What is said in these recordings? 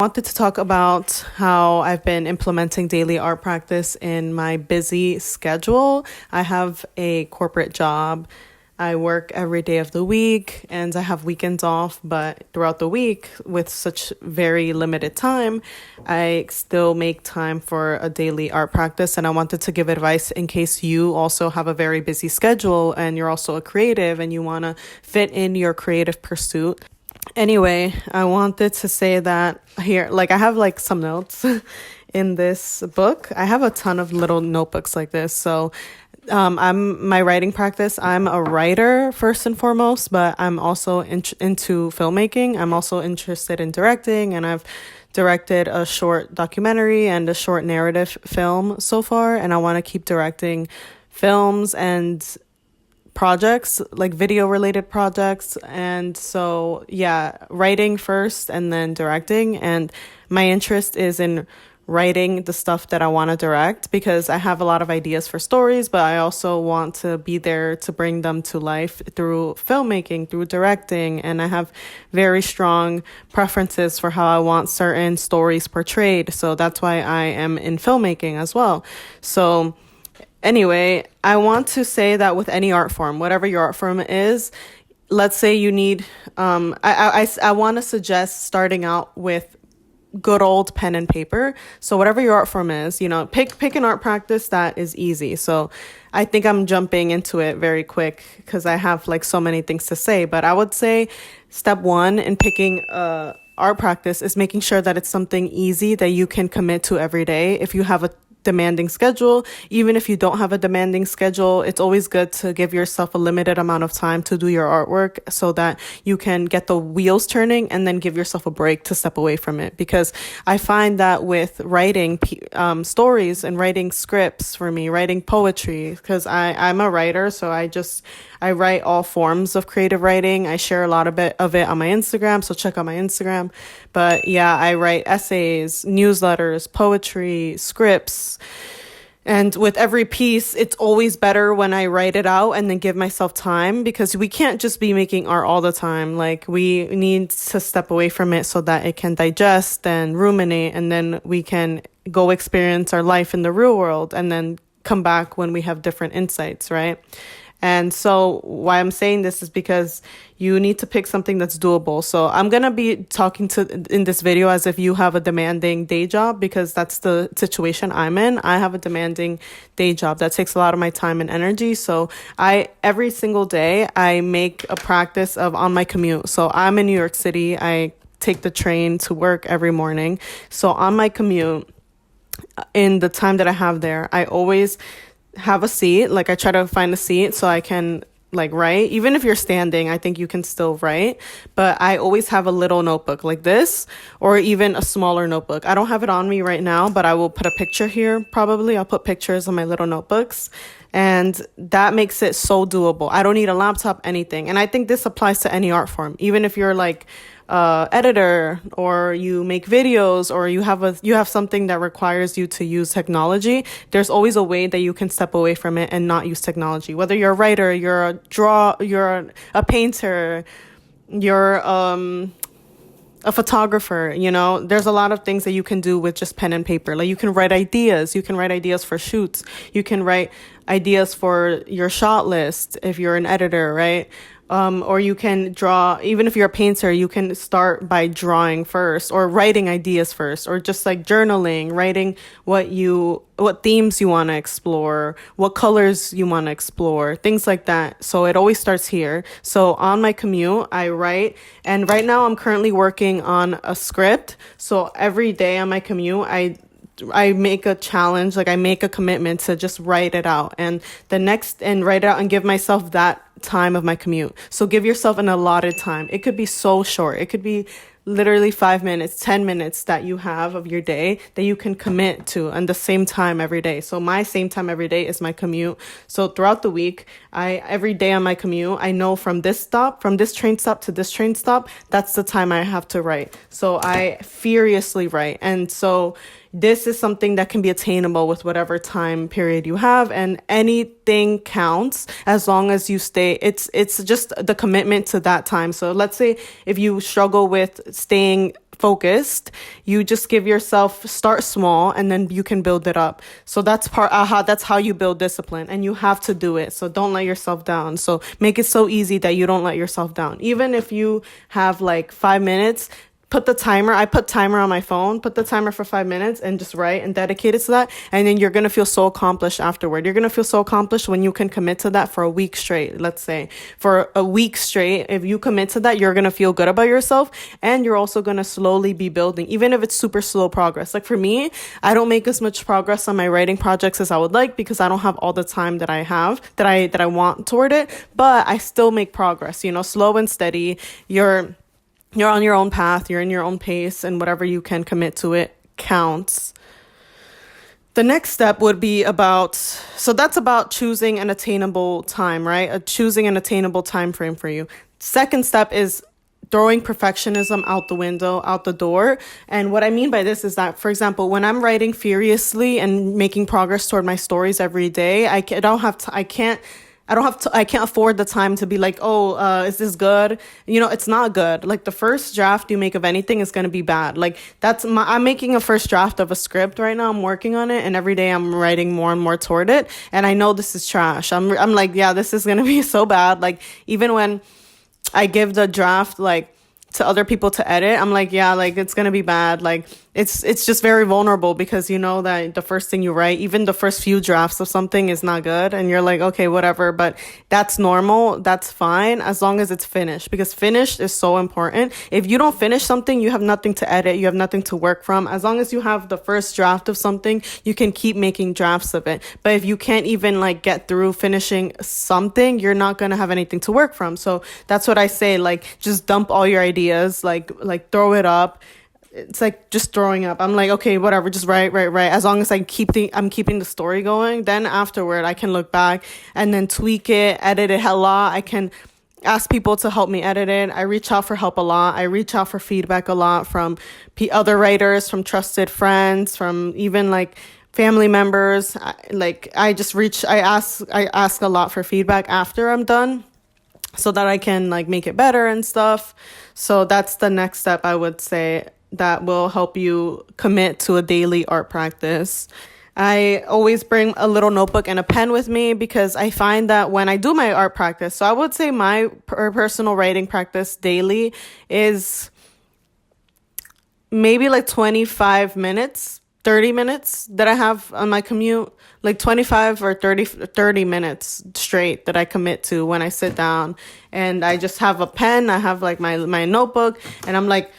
Wanted to talk about how I've been implementing daily art practice in my busy schedule. I have a corporate job. I work every day of the week and I have weekends off, but throughout the week, with such very limited time, I still make time for a daily art practice. And I wanted to give advice in case you also have a very busy schedule and you're also a creative and you want to fit in your creative pursuit. Anyway, I wanted to say that here, I have some notes in this book. I have a ton of little notebooks like this. So, I'm my writing practice. I'm a writer first and foremost, but I'm also into filmmaking. I'm also interested in directing, and I've directed a short documentary and a short narrative film so far. And I want to keep directing films and projects, like video related projects. And so, yeah, writing first and then directing. And my interest is in writing the stuff that I want to direct because I have a lot of ideas for stories, but I also want to be there to bring them to life through filmmaking, through directing. And I have very strong preferences for how I want certain stories portrayed. So that's why I am in filmmaking as well. So anyway, I want to say that with any art form, whatever your art form is, let's say you need, I want to suggest starting out with good old pen and paper. So whatever your art form is, pick an art practice that is easy. So I think I'm jumping into it very quick because I have so many things to say, but I would say step one in picking art practice is making sure that it's something easy that you can commit to every day. If you have a demanding schedule, even if you don't have a demanding schedule, it's always good to give yourself a limited amount of time to do your artwork so that you can get the wheels turning and then give yourself a break to step away from it. Because I find that with writing stories and writing scripts, for me, writing poetry, because I'm a writer, so I write all forms of creative writing. I share a lot of it on my Instagram, so check out my Instagram. But yeah, I write essays, newsletters, poetry, scripts. And with every piece, it's always better when I write it out and then give myself time, because we can't just be making art all the time. We need to step away from it so that it can digest and ruminate, and then we can go experience our life in the real world and then come back when we have different insights, right? And so why I'm saying this is because you need to pick something that's doable. So I'm going to be talking in this video as if you have a demanding day job, because that's the situation I'm in. I have a demanding day job that takes a lot of my time and energy. So every single day I make a practice of on my commute. So I'm in New York City. I take the train to work every morning. So on my commute, in the time that I have there, I always have a seat. I try to find a seat so I can write. Even if you're standing, I think you can still write. But I always have a little notebook like this, or even a smaller notebook. I don't have it on me right now, but I will put a picture here. Probably I'll put pictures on my little notebooks. And that makes it so doable. I don't need a laptop, anything. And I think this applies to any art form. Even if you're editor, or you make videos, or you have something that requires you to use technology, there's always a way that you can step away from it and not use technology. Whether you're a writer, you're a painter, you're a photographer, there's a lot of things that you can do with just pen and paper. You can write ideas. You can write ideas for shoots. You can write ideas for your shot list if you're an editor, right? Or you can draw. Even if you're a painter, you can start by drawing first, or writing ideas first, or just journaling, writing what themes you want to explore, what colors you want to explore, things like that. So it always starts here. So on my commute, I write, and right now I'm currently working on a script. So every day on my commute, I make a challenge, I make a commitment to just write it out and write it out and give myself that time of my commute. So give yourself an allotted time. It could be so short. It could be literally 5 minutes, 10 minutes that you have of your day that you can commit to, and the same time every day. So my same time every day is my commute. So throughout the week, every day on my commute, I know from this train stop to this train stop, that's the time I have to write. So I furiously write. And so this is something that can be attainable with whatever time period you have, and anything counts as long as you stay. It's just the commitment to that time. So let's say if you struggle with staying focused, you just give yourself, start small, and then you can build it up. So that's that's how you build discipline, and you have to do it. So don't let yourself down. So make it so easy that you don't let yourself down. Even if you have like 5 minutes, put the timer. I put timer on my phone, put the timer for 5 minutes and just write and dedicate it to that. And then you're going to feel so accomplished afterward. You're going to feel so accomplished when you can commit to that for a week straight. Let's say for a week straight, if you commit to that, you're going to feel good about yourself, and you're also going to slowly be building, even if it's super slow progress. Like for me, I don't make as much progress on my writing projects as I would like because I don't have all the time that I have, that I want toward it, but I still make progress, slow and steady. You're on your own path, you're in your own pace, and whatever you can commit to it counts. The next step would be so that's about choosing an attainable time, right? Choosing an attainable time frame for you. Second step is throwing perfectionism out the window, out the door. And what I mean by this is that, for example, when I'm writing furiously and making progress toward my stories every day, I can't afford the time to be like, is this good? It's not good. Like the first draft you make of anything is going to be bad. Like I'm making a first draft of a script right now. I'm working on it, and every day I'm writing more and more toward it. And I know this is trash. I'm like, yeah, this is going to be so bad. Like even when I give the draft, like, to other people to edit, I'm like, yeah, like it's going to be bad. Like it's just very vulnerable because you know that the first thing you write, even the first few drafts of something is not good. And you're like, okay, whatever. But that's normal. That's fine as long as it's finished, because finished is so important. If you don't finish something, you have nothing to edit. You have nothing to work from. As long as you have the first draft of something, you can keep making drafts of it. But if you can't even like get through finishing something, you're not going to have anything to work from. So that's what I say, like, just dump all your ideas, like throw it up. It's like just throwing up. I'm like, okay, whatever, just write. As long as I'm keeping the story going, then afterward I can look back and then tweak it, edit it a lot. I can ask people to help me edit it. I reach out for help a lot. I reach out for feedback a lot from other writers, from trusted friends, from even like family members. I ask a lot for feedback after I'm done, so that I can like make it better and stuff. So that's the next step, I would say, that will help you commit to a daily art practice. I always bring a little notebook and a pen with me because I find that when I do my art practice, so I would say my personal writing practice daily is maybe like 25 minutes, 30 minutes that I have on my commute, like 25 or 30 minutes straight that I commit to when I sit down and I just have a pen. I have like my notebook, and I'm like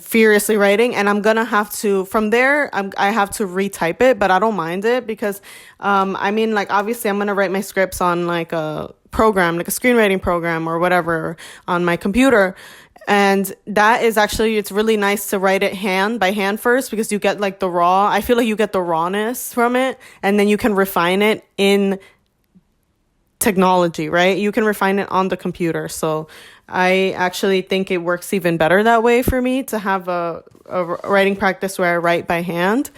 furiously writing, and I'm gonna have to, from there, I have to retype it, but I don't mind it because, obviously I'm gonna write my scripts on like a program, like a screenwriting program or whatever on my computer. And that is actually, it's really nice to write it by hand first, because you get like I feel like you get the rawness from it, and then you can refine it in technology, right? You can refine it on the computer. So I actually think it works even better that way for me to have a writing practice where I write by hand.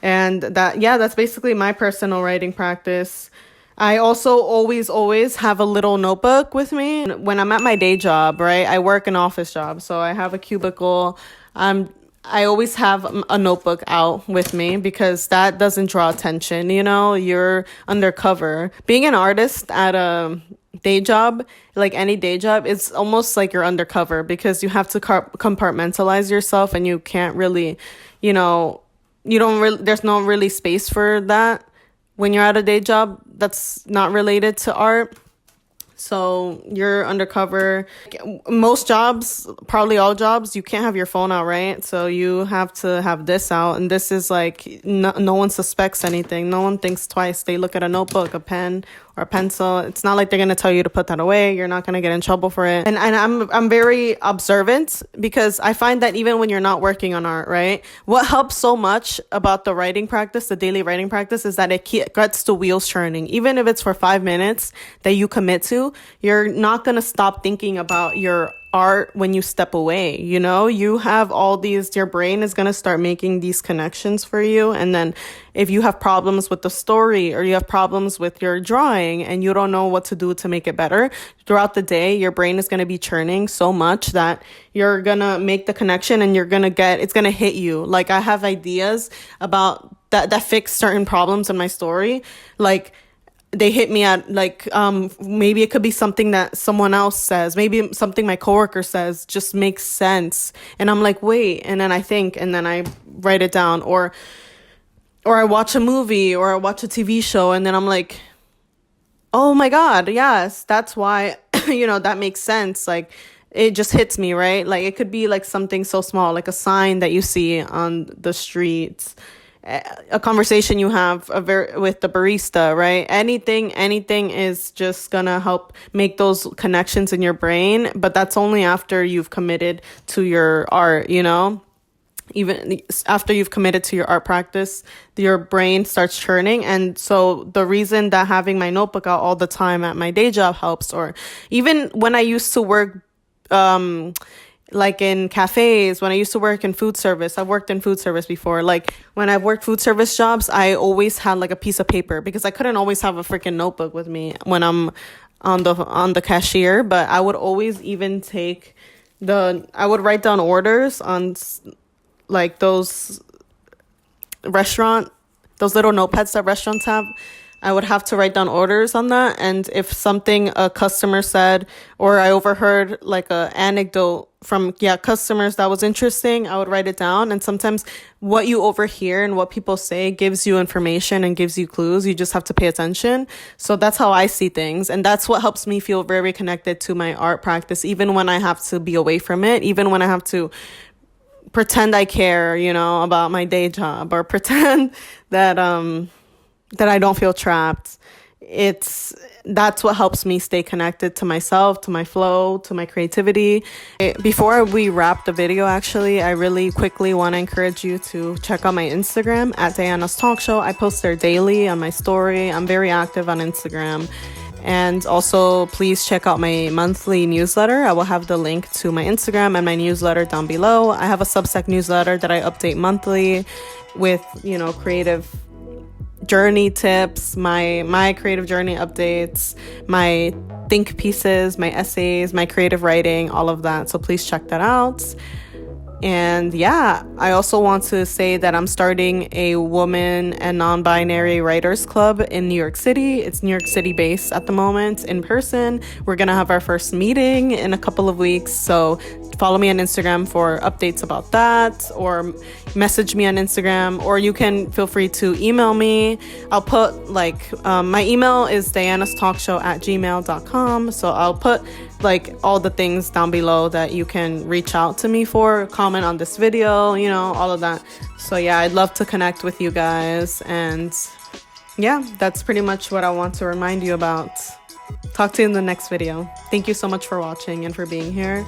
And that's basically my personal writing practice. I also always have a little notebook with me when I'm at my day job, right? I work an office job, so I have a cubicle. I always have a notebook out with me because that doesn't draw attention. You're undercover. Being an artist at a day job, like any day job, it's almost like you're undercover because you have to compartmentalize yourself, and you can't really, there's no really space for that when you're at a day job that's not related to art. So you're undercover. Most jobs, probably all jobs, you can't have your phone out, right? So you have to have this out. And this is like, no one suspects anything. No one thinks twice. They look at a notebook, a pen, or a pencil. It's not like they're going to tell you to put that away. You're not going to get in trouble for it. And I'm very observant because I find that even when you're not working on art, right? What helps so much about the writing practice, the daily writing practice, is that it gets the wheels churning. Even if it's for 5 minutes that you commit to, you're not going to stop thinking about your art when you step away. You know, you have all these, your brain is going to start making these connections for you. And then if you have problems with the story or you have problems with your drawing and you don't know what to do to make it better, throughout the day, your brain is going to be churning so much that you're going to make the connection and it's going to hit you. Like, I have ideas about that fix certain problems in my story. Like, they hit me at like, maybe it could be something that someone else says, maybe something my coworker says just makes sense. And I'm like, wait, and then I think, and then I write it down, or I watch a movie or I watch a TV show, and then I'm like, oh my God, yes, that's why, that makes sense. Like, it just hits me, right? Like, it could be like something so small, like a sign that you see on the streets, a conversation you have with the barista, right? Anything is just gonna help make those connections in your brain, but that's only after you've committed to your art, even after you've committed to your art practice, your brain starts churning. And so the reason that having my notebook out all the time at my day job helps, or even when I used to work, like in cafes, when I used to work in food service, I've worked in food service before. Like, when I've worked food service jobs, I always had like a piece of paper because I couldn't always have a freaking notebook with me when I'm on the cashier. But I would always even I would write down orders on like those little notepads that restaurants have. I would have to write down orders on that. And if something a customer said, or I overheard like a anecdote from customers that was interesting, I would write it down. And sometimes what you overhear and what people say gives you information and gives you clues. You just have to pay attention. So that's how I see things. And that's what helps me feel very connected to my art practice, even when I have to be away from it, even when I have to pretend I care, about my day job, or pretend that I don't feel trapped. That's what helps me stay connected to myself, to my flow, to my creativity. Before we wrap the video, actually, I really quickly want to encourage you to check out my Instagram at Diana's Talk Show. I post there daily on my story. I'm very active on Instagram. And also, please check out my monthly newsletter. I will have the link to my Instagram and my newsletter down below. I have a Substack newsletter that I update monthly with, creative journey tips, my creative journey updates, my think pieces, my essays, my creative writing, all of that. So please check that out. And I also want to say that I'm starting a woman and non-binary writers club in New York City. It's New York City based at the moment, in person. We're going to have our first meeting in a couple of weeks. So follow me on Instagram for updates about that, or message me on Instagram, or you can feel free to email me. I'll put my email is dianastalkshow@gmail.com. So I'll put all the things down below that you can reach out to me for, comment on this video, all of that. So I'd love to connect with you guys. And that's pretty much what I want to remind you about. Talk to you in the next video. Thank you so much for watching and for being here.